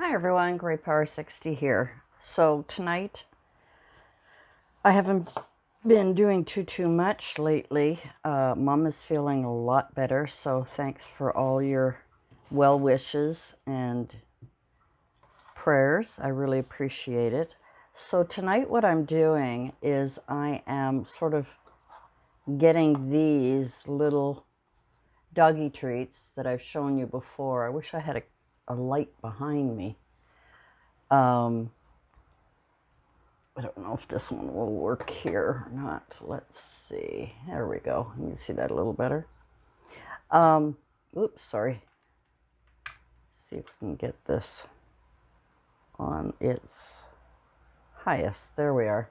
Hi everyone, Great Power 60 here. So tonight, I haven't been doing too much lately. Mom is feeling a lot better, so thanks for all your well wishes and prayers. I really appreciate it. So tonight what I'm doing is I am sort of getting these little doggy treats that I've shown you before. I wish I had a light behind me. I don't know if this one will work here or not. Let's see. There we go. You can see that a little better. Oops, sorry. See if we can get this on its highest. There we are.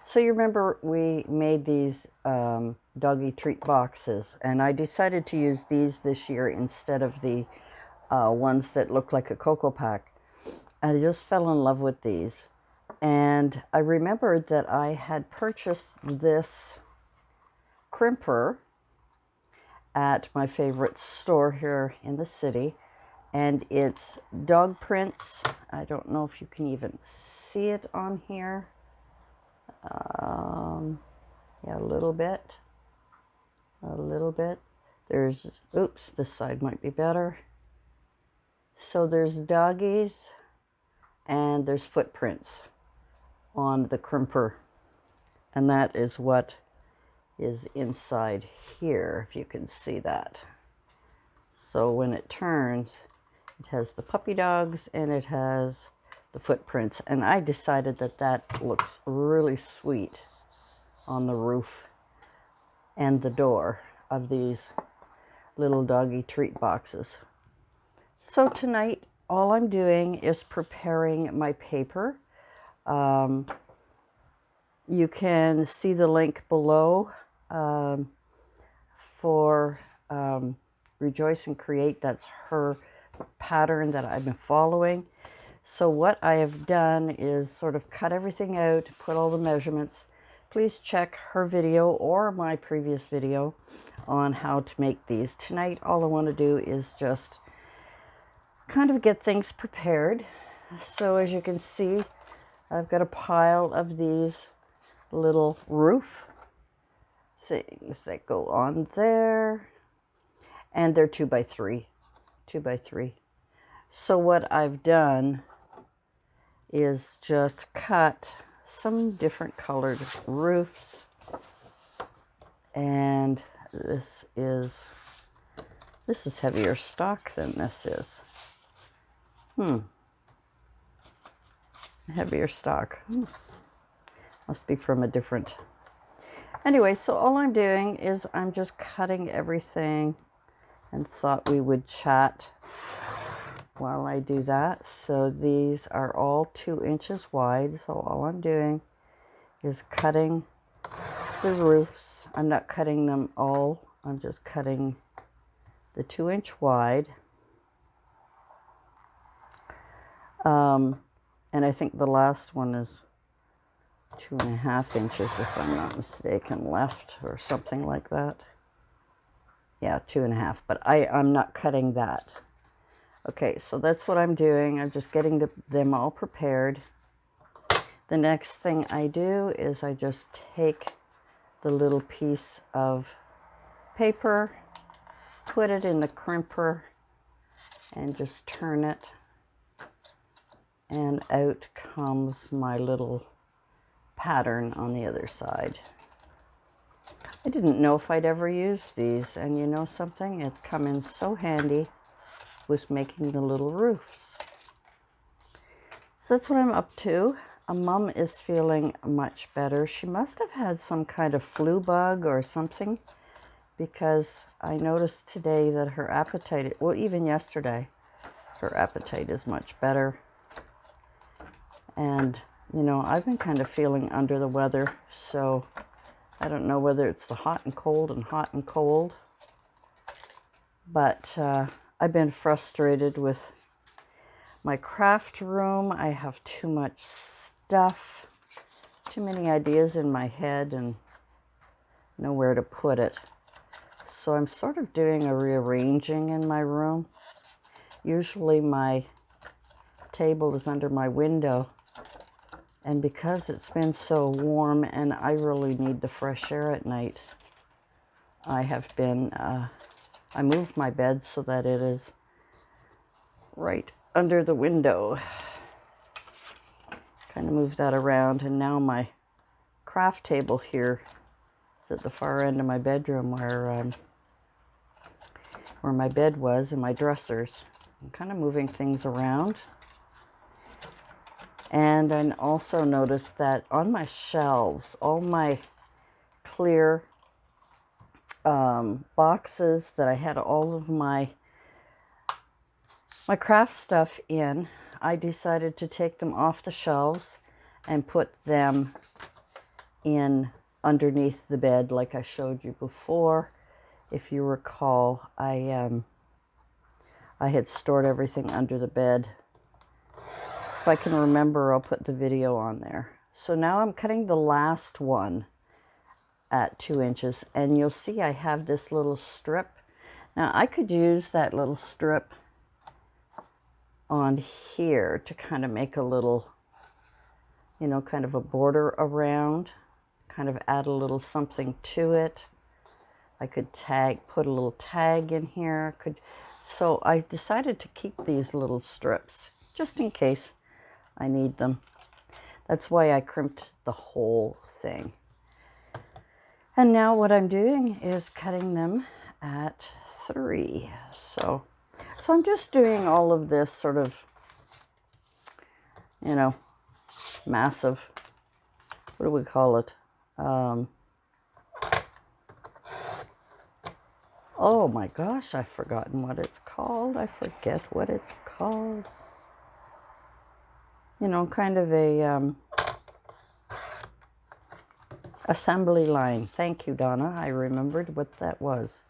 So you remember we made these doggy treat boxes, and I decided to use these this year instead of the ones that look like a Cocoa Pack. I just fell in love with these. And I remembered that I had purchased this crimper at my favorite store here in the city. And it's dog prints. I don't know if you can even see it on here. Yeah, a little bit. A little bit. There's, oops, this side might be better. So there's doggies and there's footprints on the crimper, and that is what is inside here, if you can see that. So when it turns, it has the puppy dogs and it has the footprints, and I decided that that looks really sweet on the roof and the door of these little doggy treat boxes. So tonight all I'm doing is preparing my paper. You can see the link below for Rejoice and Create. That's her pattern that I've been following. So what I have done is sort of cut everything out, put all the measurements. Please check her video or my previous video on how to make these. Tonight all I want to do is just kind of get things prepared. So as you can see, I've got a pile of these little roof things that go on there, and they're 2x3. So what I've done is just cut some different colored roofs, and this is heavier stock than this is. Heavier stock. Must be from a different... Anyway, so all I'm doing is I'm just cutting everything, and thought we would chat while I do that. So these are all 2 inches wide. So all I'm doing is cutting the roofs. I'm not cutting them all. I'm just cutting the 2-inch wide. And I think the last one is 2.5 inches, if I'm not mistaken, left, or something like that. Yeah, 2.5, but I'm not cutting that. Okay, so that's what I'm doing. I'm just getting them all prepared. The next thing I do is I just take the little piece of paper, put it in the crimper, and just turn it. And out comes my little pattern on the other side. I didn't know if I'd ever use these, and you know something? It's come in so handy with making the little roofs. So that's what I'm up to. Mom is feeling much better. She must have had some kind of flu bug or something, because I noticed today that her appetite, well, even yesterday, her appetite is much better. And, you know, I've been kind of feeling under the weather, so I don't know whether it's the hot and cold, but I've been frustrated with my craft room. I have too much stuff, too many ideas in my head, and nowhere to put it. So I'm sort of doing a rearranging in my room. Usually my table is under my window. And because it's been so warm and I really need the fresh air at night, I have been, I moved my bed so that it is right under the window. Kind of moved that around, and now my craft table here is at the far end of my bedroom where my bed was and my dressers. I'm kind of moving things around. And I also noticed that on my shelves, all my clear boxes that I had all of my craft stuff in, I decided to take them off the shelves and put them in underneath the bed like I showed you before. If you recall, I had stored everything under the bed. If I can remember, I'll put the video on there. So now I'm cutting the last one at 2 inches, and you'll see I have this little strip. Now I could use that little strip on here to kind of make a little, you know, kind of a border around, kind of add a little something to it. I could put a little tag in here. So I decided to keep these little strips just in case I need them. That's why I crimped the whole thing. And now what I'm doing is cutting them at 3. So I'm just doing all of this sort of, you know, massive, what do we call it? Oh my gosh, I've forgotten what it's called. I forget what it's called. You know, kind of a assembly line. Thank you, Donna. I remembered what that was.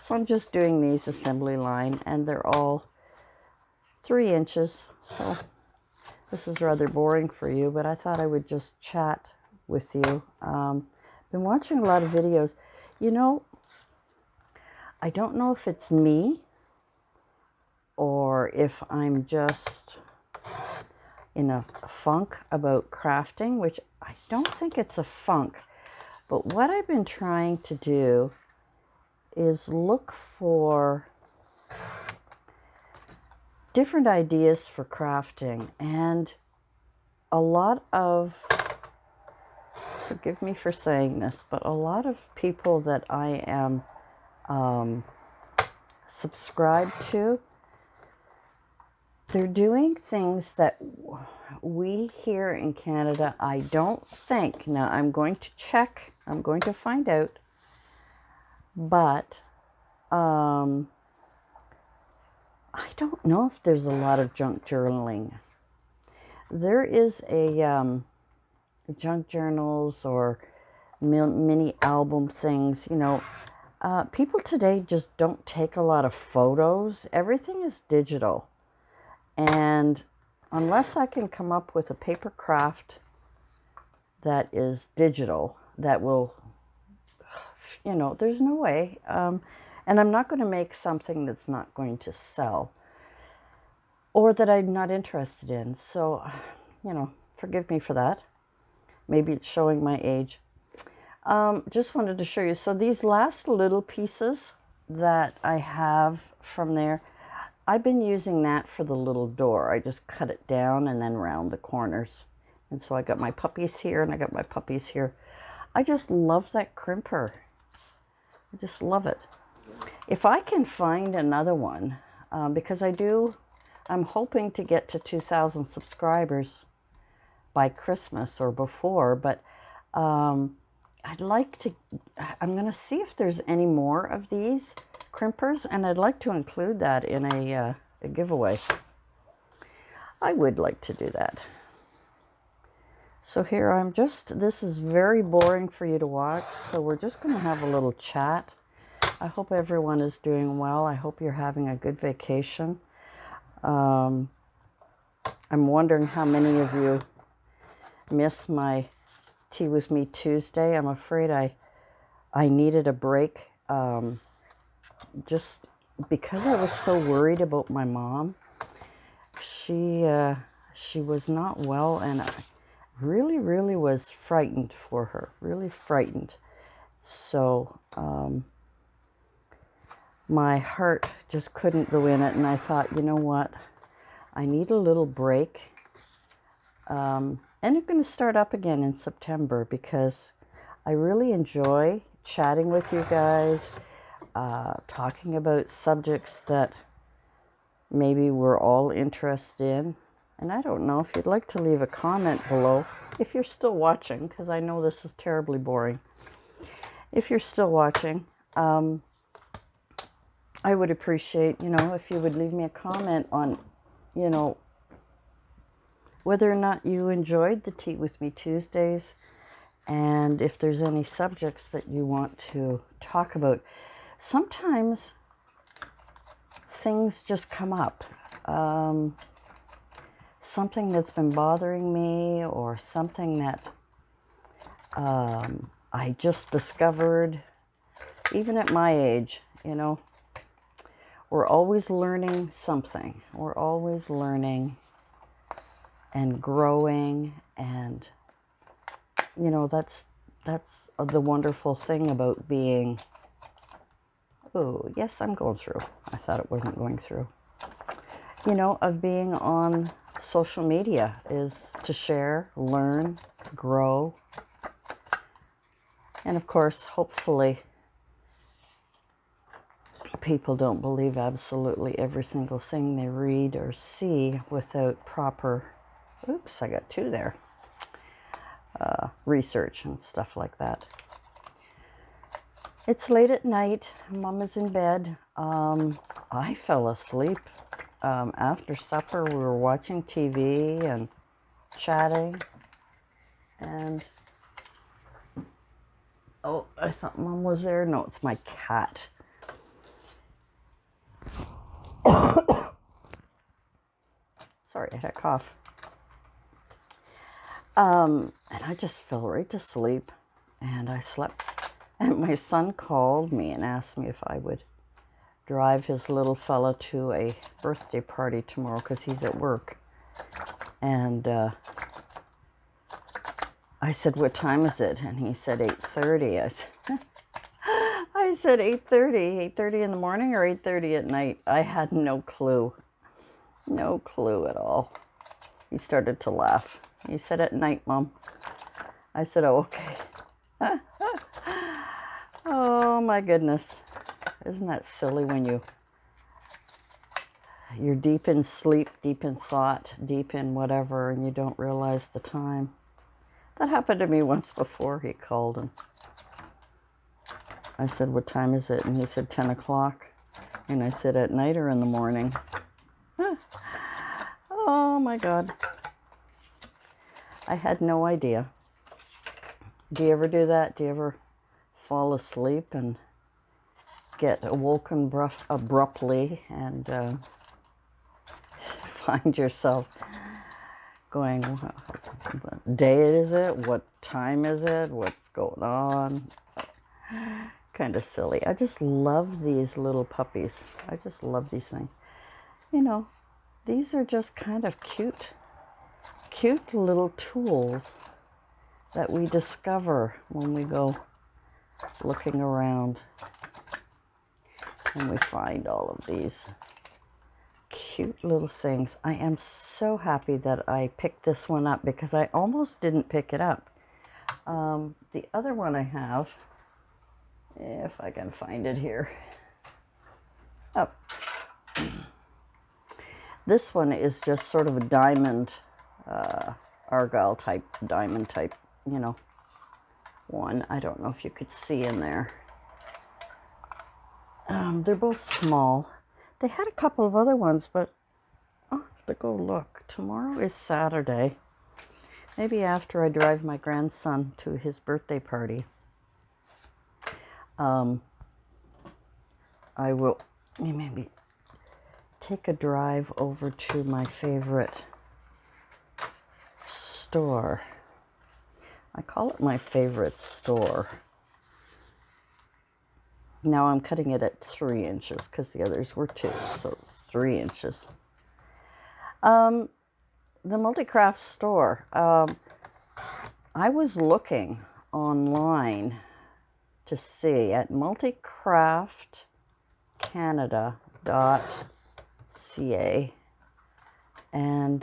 So I'm just doing these assembly line, and they're all 3 inches. So this is rather boring for you, but I thought I would just chat with you. Been watching a lot of videos. You know, I don't know if it's me or if I'm just in a funk about crafting, which I don't think it's a funk. But what I've been trying to do is look for different ideas for crafting, and a lot of, forgive me for saying this, but a lot of people that I am subscribed to, they're doing things that we here in Canada, I don't think, now I'm going to check, I'm going to find out, but I don't know if there's a lot of junk journaling. There is a junk journals or mini album things, you know. People today just don't take a lot of photos. Everything is digital. And unless I can come up with a paper craft that is digital, that will, you know, there's no way. And I'm not going to make something that's not going to sell or that I'm not interested in. So, you know, forgive me for that. Maybe it's showing my age. Just wanted to show you. So these last little pieces that I have from there, I've been using that for the little door. I just cut it down and then round the corners. And so I got my puppies here and I got my puppies here. I just love that crimper. I just love it. If I can find another one, because I'm hoping to get to 2,000 subscribers by Christmas or before, but I'd like to, I'm going to see if there's any more of these crimpers, and I'd like to include that in a giveaway. I would like to do that. So here I'm just, this is very boring for you to watch, so we're just going to have a little chat. I hope everyone is doing well. I hope you're having a good vacation. I'm wondering how many of you miss my Tea With Me Tuesday. I'm afraid I needed a break just because I was so worried about my mom. she was not well, and I really, really was frightened for her, really frightened. So my heart just couldn't go in it, and I thought, you know what, I need a little break. And I'm going to start up again in September because I really enjoy chatting with you guys, talking about subjects that maybe we're all interested in. And I don't know if you'd like to leave a comment below, if you're still watching, because I know this is terribly boring. If you're still watching, I would appreciate, if you would leave me a comment on, whether or not you enjoyed the Tea With Me Tuesdays, and if there's any subjects that you want to talk about. Sometimes things just come up. Something that's been bothering me, or something that I just discovered, even at my age, we're always learning something. We're always learning and growing, and that's the wonderful thing about being, oh yes, I'm going through, I thought it wasn't going through, of being on social media, is to share, learn, grow, and of course, hopefully, people don't believe absolutely every single thing they read or see without proper, oops, I got two there, research and stuff like that. It's late at night. Mom is in bed. I fell asleep. After supper, we were watching TV and chatting. And, oh, I thought Mom was there. No, it's my cat. Sorry, I had a cough. And I just fell right to sleep, and I slept. And my son called me and asked me if I would drive his little fella to a birthday party tomorrow because he's at work. And I said, what time is it? And he said 8:30. I said 8:30 in the morning or 8:30 at night? I had no clue. No clue at all. He started to laugh. He said, at night, Mom. I said, oh, okay. Oh, my goodness. Isn't that silly when you're deep in sleep, deep in thought, deep in whatever, and you don't realize the time? That happened to me once before. He called, and I said, what time is it? And he said, 10 o'clock. And I said, at night or in the morning? Oh, my God. I had no idea. Do you ever do that? Do you ever fall asleep and get awoken abruptly and find yourself going, what day is it? What time is it? What's going on? Kind of silly. I just love these little puppies. I just love these things. These are just kind of cute little tools that we discover when we go looking around, and we find all of these cute little things. I am so happy that I picked this one up because I almost didn't pick it up. The other one I have, if I can find it here. Oh. This one is just sort of a diamond, argyle type, diamond type, one. I don't know if you could see in there. They're both small. They had a couple of other ones, but I'll have to go look. Tomorrow is Saturday. Maybe after I drive my grandson to his birthday party, I will maybe take a drive over to my favorite store. I call it my favorite store. Now I'm cutting it at 3 inches because the others were 2, so it's 3 inches. The Multicraft store. I was looking online to see at multicraftcanada.ca, and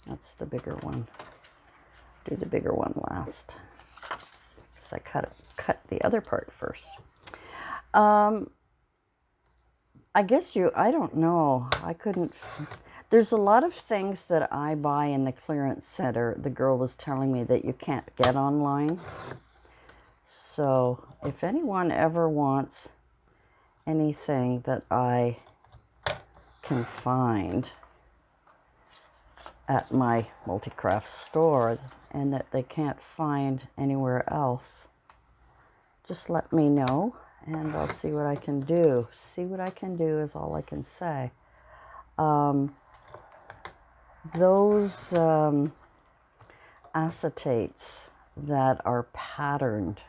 that's the bigger one. Do the bigger one last, because I cut the other part first. I guess I don't know. I couldn't. There's a lot of things that I buy in the clearance center. The girl was telling me that you can't get online. So if anyone ever wants anything that I can find at my Multicraft store and that they can't find anywhere else, just let me know and I'll see what I can do. See what I can do is all I can say. Those acetates that are patterned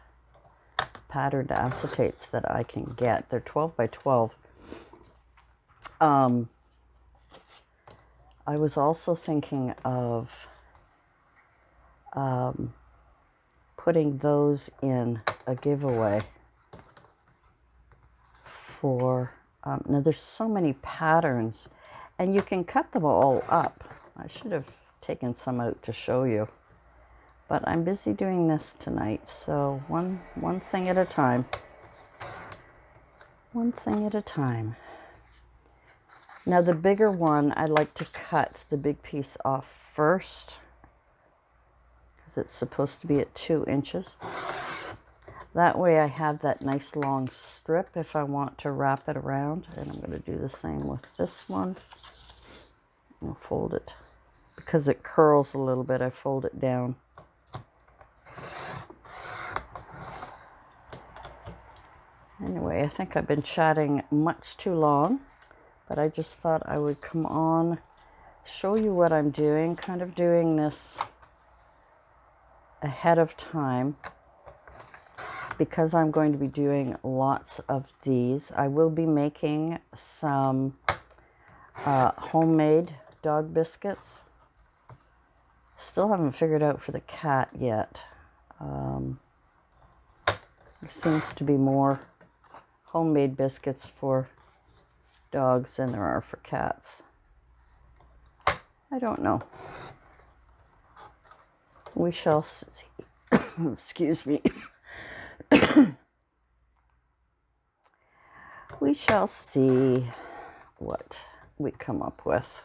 acetates that I can get, they're 12 by 12. I was also thinking of putting those in a giveaway for, now there's so many patterns and you can cut them all up. I should have taken some out to show you, but I'm busy doing this tonight, so one thing at a time. One thing at a time. Now the bigger one, I like to cut the big piece off first, because it's supposed to be at 2 inches. That way I have that nice long strip if I want to wrap it around. And I'm going to do the same with this one. I'll fold it. Because it curls a little bit, I fold it down. Anyway, I think I've been chatting much too long, but I just thought I would come on, show you what I'm doing, kind of doing this ahead of time, because I'm going to be doing lots of these. I will be making some homemade dog biscuits. Still haven't figured out for the cat yet. There seems to be more homemade biscuits for dogs than there are for cats. I don't know. We shall see. Excuse me. We shall see what we come up with.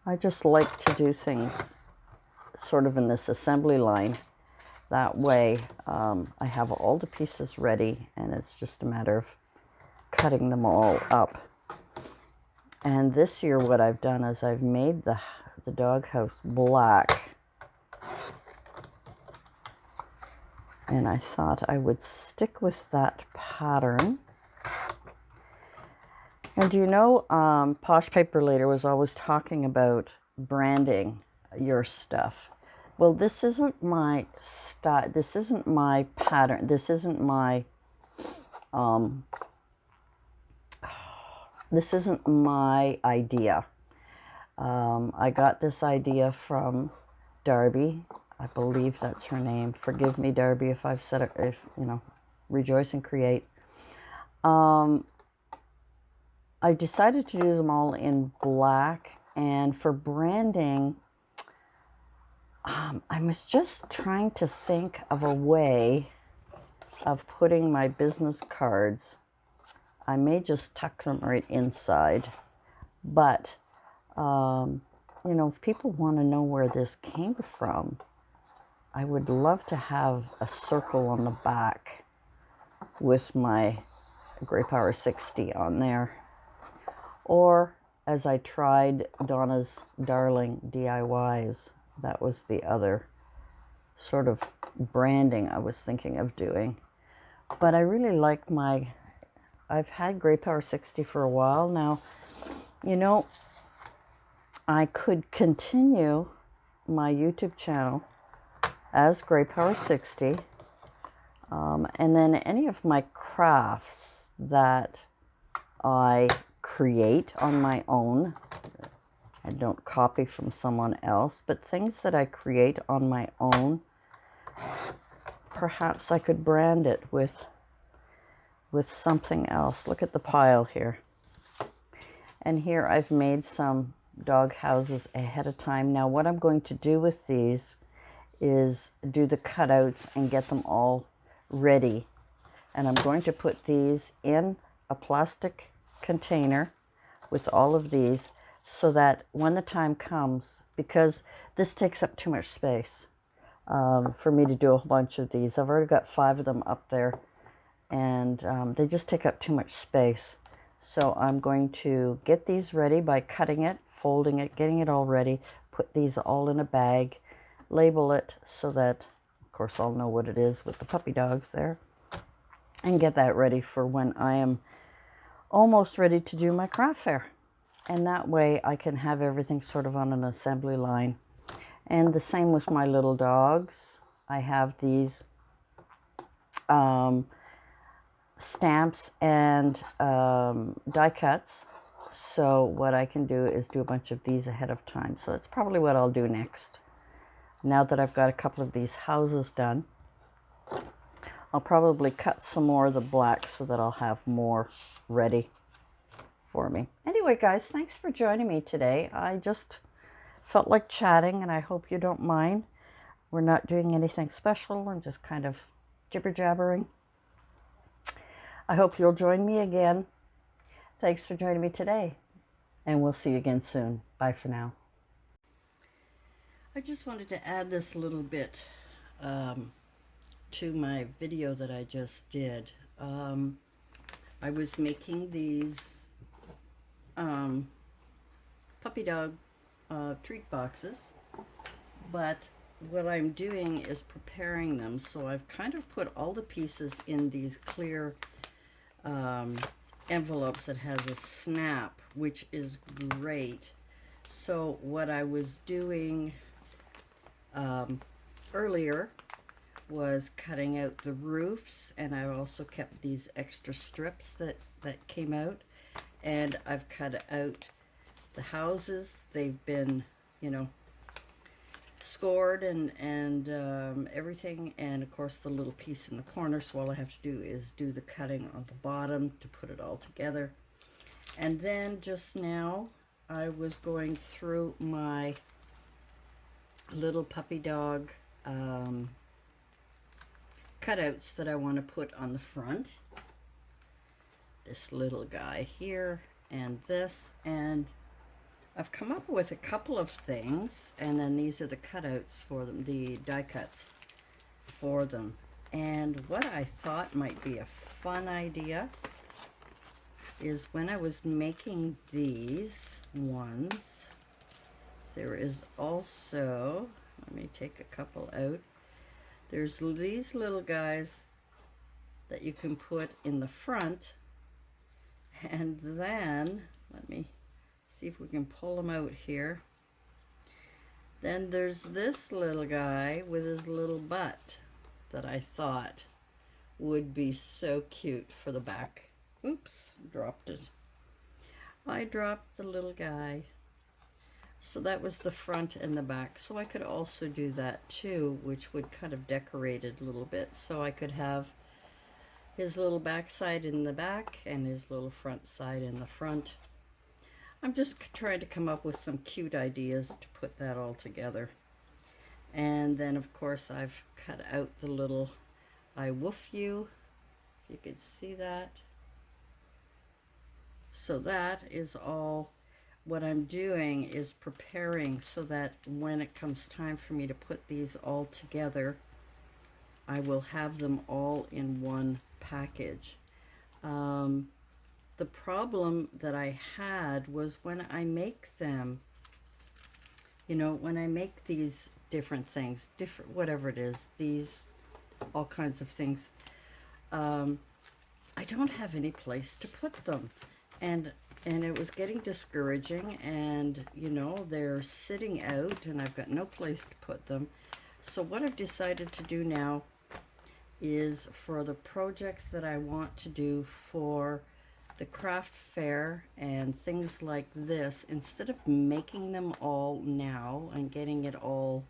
I just like to do things sort of in this assembly line. That way I have all the pieces ready and it's just a matter of cutting them all up. And this year what I've done is I've made the doghouse black. And I thought I would stick with that pattern. And you know, Posh Paper Later was always talking about branding your stuff. Well, this isn't my style. This isn't my pattern. This isn't my idea. I got this idea from Darby. I believe that's her name. Forgive me, Darby, if I've said it. If you know, rejoice and create. I decided to do them all in black, and for branding, I was just trying to think of a way of putting my business cards. I may just tuck them right inside, but you know, if people want to know where this came from, I would love to have a circle on the back with my Grey Power 60 on there. Or as I tried Donna's Darling DIYs, that was the other sort of branding I was thinking of doing. But I really like I've had Grey Power 60 for a while now. You know, I could continue my YouTube channel as Grey Power 60. And then any of my crafts that I create on my own. I don't copy from someone else, but things that I create on my own, perhaps I could brand it with something else. Look at the pile here. And here I've made some dog houses ahead of time. Now what I'm going to do with these is do the cutouts and get them all ready. And I'm going to put these in a plastic container with all of these, so that when the time comes, because this takes up too much space for me to do a whole bunch of these. I've already got 5 of them up there, and they just take up too much space. So I'm going to get these ready by cutting it, folding it, getting it all ready, put these all in a bag, label it so that, of course, I'll know what it is with the puppy dogs there, and get that ready for when I am almost ready to do my craft fair. And that way I can have everything sort of on an assembly line. And the same with my little dogs. I have these stamps and die cuts. So what I can do is do a bunch of these ahead of time. So that's probably what I'll do next. Now that I've got a couple of these houses done, I'll probably cut some more of the black so that I'll have more ready for me. Anyway, guys, thanks for joining me today. I just felt like chatting, and I hope you don't mind. We're not doing anything special. I'm just kind of jibber-jabbering. I hope you'll join me again. Thanks for joining me today, and we'll see you again soon. Bye for now. I just wanted to add this little bit to my video that I just did. I was making these puppy dog treat boxes, but what I'm doing is preparing them. So I've kind of put all the pieces in these clear envelopes that has a snap, which is great. So what I was doing earlier was cutting out the roofs, and I also kept these extra strips that came out, and I've cut out the houses. They've been, you know, scored and everything, and of course the little piece in the corner, so all I have to do is do the cutting on the bottom to put it all together. And then just now I was going through my little puppy dog cutouts that I want to put on the front. This little guy here and this, and I've come up with a couple of things, and then these are the cutouts for them, the die cuts for them. And what I thought might be a fun idea is when I was making these ones, there is also, let me take a couple out, there's these little guys that you can put in the front, and then, let me see if we can pull them out here. Then there's this little guy with his little butt that I thought would be so cute for the back. Oops, dropped it. I dropped the little guy. So that was the front and the back. So I could also do that too, which would kind of decorate it a little bit. So I could have his little back side in the back and his little front side in the front. I'm just trying to come up with some cute ideas to put that all together. And then of course I've cut out the little I woof you, if you could see that. So that is all. What I'm doing is preparing so that when it comes time for me to put these all together, I will have them all in one package. The problem that I had was when I make them, you know, when I make these different things, different, whatever it is, these, all kinds of things, I don't have any place to put them. And it was getting discouraging, and you know, they're sitting out and I've got no place to put them. So what I've decided to do now is, for the projects that I want to do for the craft fair and things like this, instead of making them all now and getting it all,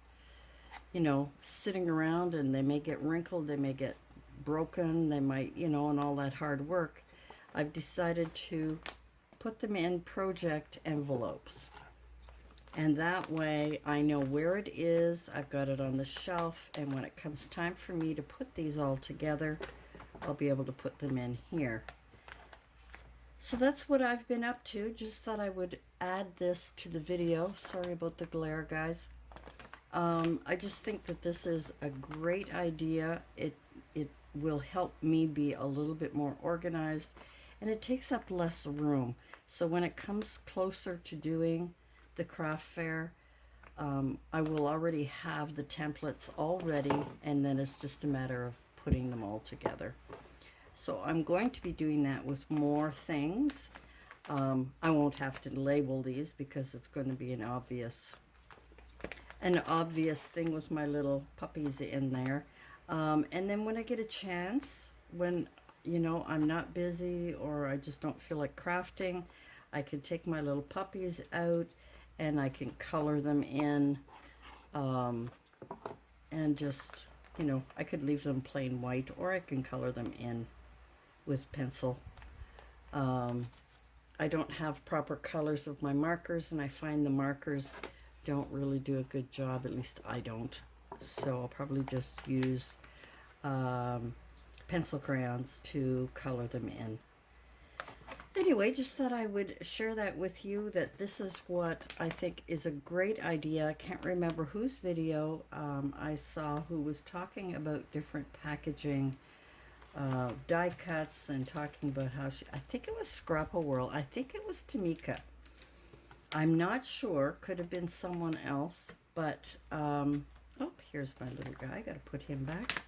you know, sitting around, and they may get wrinkled, they may get broken, they might, you know, and all that hard work, I've decided to put them in project envelopes. And that way I know where it is, I've got it on the shelf, and when it comes time for me to put these all together, I'll be able to put them in here. So that's what I've been up to. Just thought I would add this to the video. Sorry about the glare, guys. I just think that this is a great idea. It will help me be a little bit more organized, and it takes up less room. So when it comes closer to doing the craft fair, I will already have the templates all ready, and then it's just a matter of putting them all together. So I'm going to be doing that with more things. I won't have to label these because it's going to be an obvious thing with my little puppies in there. And then when I get a chance, when, you know, I'm not busy or I just don't feel like crafting, I can take my little puppies out and I can color them in, and just, you know, I could leave them plain white, or I can color them in with pencil. I don't have proper colors of my markers, and I find the markers don't really do a good job, at least I don't. So I'll probably just use pencil crayons to color them in. Anyway, just thought I would share that with you, that this is what I think is a great idea. I can't remember whose video I saw who was talking about different packaging die cuts, and talking about how I think it was Scrapple World. I think it was Tamika. I'm not sure. Could have been someone else. But, oh, here's my little guy. Got to put him back.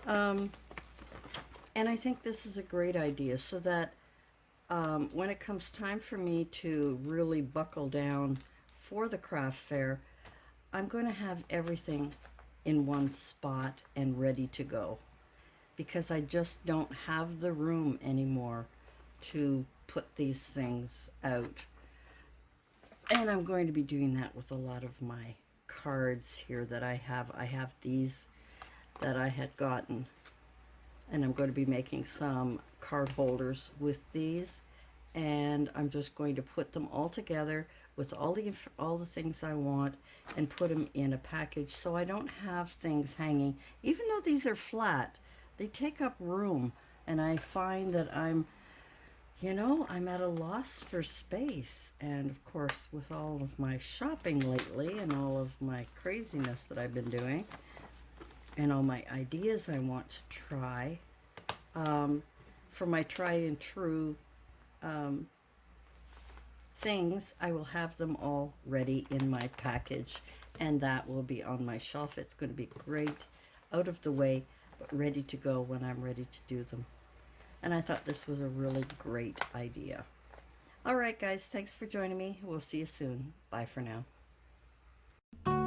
And I think this is a great idea, so that when it comes time for me to really buckle down for the craft fair, I'm going to have everything in one spot and ready to go, because I just don't have the room anymore to put these things out. And I'm going to be doing that with a lot of my cards here that I have. I have these that I had gotten, and I'm going to be making some card holders with these, and I'm just going to put them all together with all the things I want and put them in a package, so I don't have things hanging. Even though these are flat, they take up room, and I find that I'm at a loss for space. And of course, with all of my shopping lately and all of my craziness that I've been doing and all my ideas I want to try, for my tried and true things, I will have them all ready in my package, and that will be on my shelf. It's going to be great, out of the way, but ready to go when I'm ready to do them. And I thought this was a really great idea. All right, guys, thanks for joining me. We'll see you soon. Bye for now.